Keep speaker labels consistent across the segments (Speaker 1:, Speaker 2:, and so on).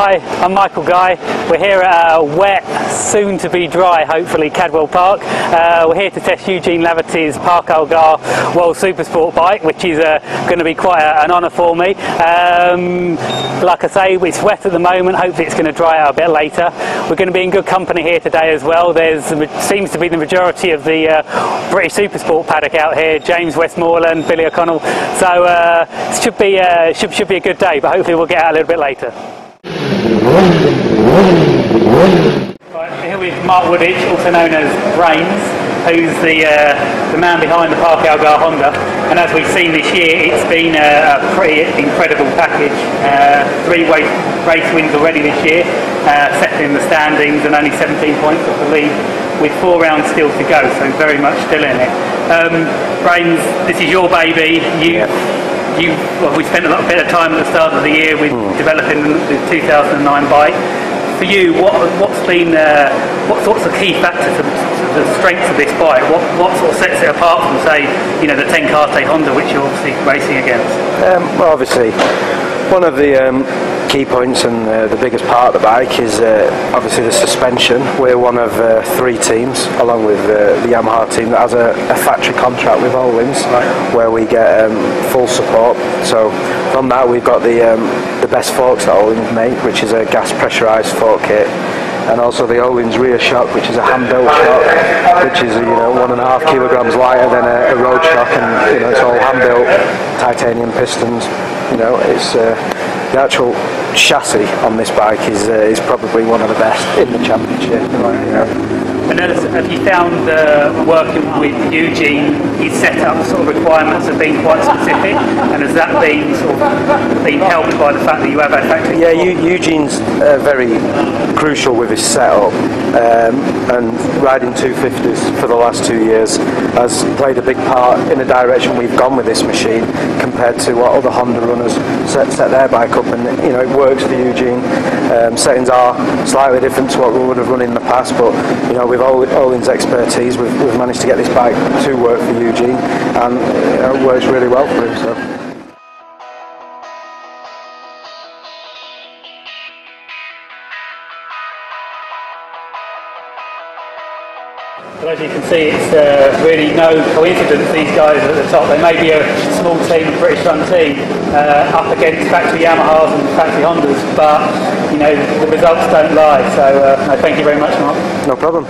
Speaker 1: Hi, I'm Michael Guy. We're here at a wet, soon to be dry, hopefully, Cadwell Park. We're here to test Eugene Laverty's Park Algar World Supersport bike, which is going to be quite an honour for me. Like I say, it's wet at the moment, hopefully it's going to dry out a bit later. We're going to be in good company here today as well. There seems to be the majority of the British Supersport paddock out here, James Westmoreland, Billy O'Connell, so it should be a good day, but hopefully we'll get out a little bit later. Right, here with Mark Wooditch, also known as Brains, who's the man behind the Park Algar Honda, and as we've seen this year, it's been a pretty incredible package. 3 race wins already this year, second in the standings and only 17 points off the lead, with 4 rounds still to go, so very much still in it. Brains, this is your baby. We spent a bit of time at the start of the year with developing the 2009 bike. For you, what's the key factor to the strength of this bike? What sort of sets it apart from, say, the Tenkate Honda, which you're obviously racing against?
Speaker 2: Well, obviously, one of the key points and the biggest part of the bike is obviously the suspension. We're one of 3 teams, along with the Yamaha team, that has a factory contract with Öhlins, where we get full support. So from that, we've got the best forks that Öhlins make, which is a gas pressurised fork kit, and also the Öhlins rear shock, which is a hand-built shock, which is 1.5 kilograms lighter than a road shock, and it's all hand-built titanium pistons. It's the actual chassis on this bike is probably one of the best in the championship.
Speaker 1: And have you found working with Eugene, his setup sort of requirements have been quite specific, and has that been been helped by the fact that you have had factory?
Speaker 2: Yeah, Eugene's very crucial with his setup, and riding 250s for the last 2 years has played a big part in the direction we've gone with this machine compared to what other Honda runners set their bike up, and it works for Eugene. Settings are slightly different to what we would have run in the past, but with Öhlins' expertise, we've managed to get this bike to work for Eugene, and it works really well for him. So.
Speaker 1: But as you can see, it's really no coincidence these guys are at the top. They may be a small team, a British-run team, up against factory Yamahas and factory Hondas, but the results don't lie. So thank you very much, Mark.
Speaker 2: No problem.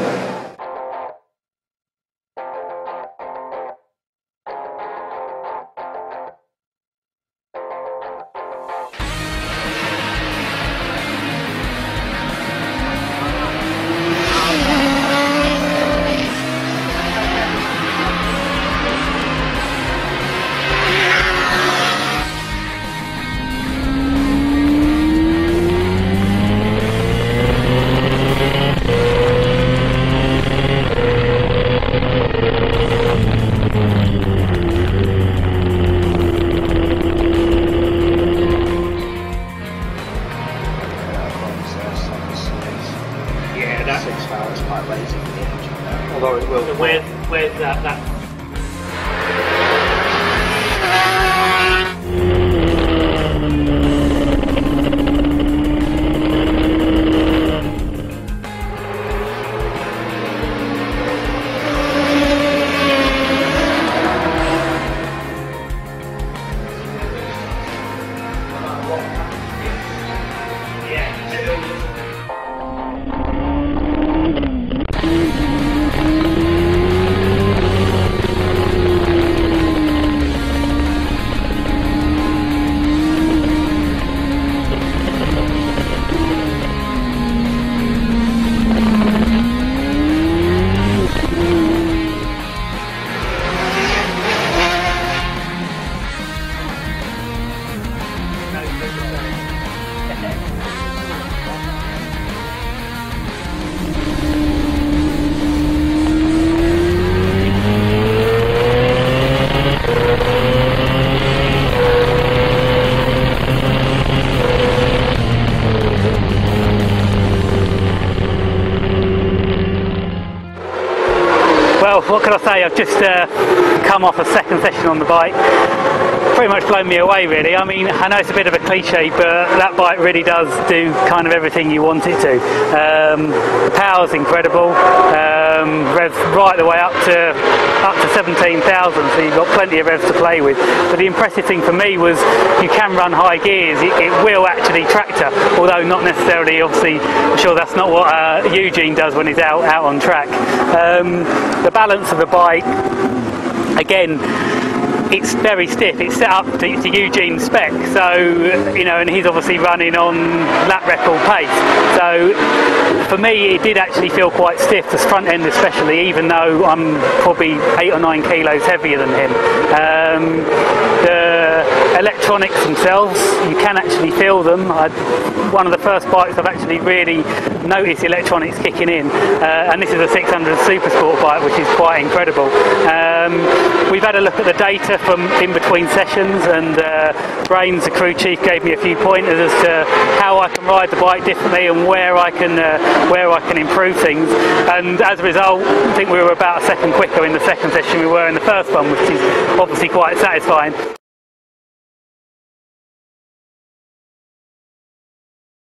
Speaker 3: Yeah, 6 hours quite lazy for the engine, although it will.
Speaker 1: So where's that? Well, what can I say? I've just come off a second session on the bike. pretty much blown me away, really. I mean, I know it's a bit of a cliche, but that bike really does do kind of everything you want it to. The power's incredible, revs right the way up to 17,000, so you've got plenty of revs to play with. But the impressive thing for me was you can run high gears. It will actually tractor, although not necessarily. Obviously, I'm sure that's not what Eugene does when he's out on track. The balance of the bike, again, it's very stiff. It's set up to Eugene's spec, so and he's obviously running on lap record pace. So for me, it did actually feel quite stiff, the front end especially, even though I'm probably 8 or 9 kilos heavier than him. The electronics themselves, you can actually feel them. One of the first bikes I've actually really noticed electronics kicking in, and this is a 600 Super Sport bike, which is quite incredible. We've had a look at the data from in between sessions, and Brains, the crew chief, gave me a few pointers as to how I can ride the bike differently and where I can improve things. And as a result, I think we were about a second quicker in the second session we were in the first one, which is obviously quite satisfying.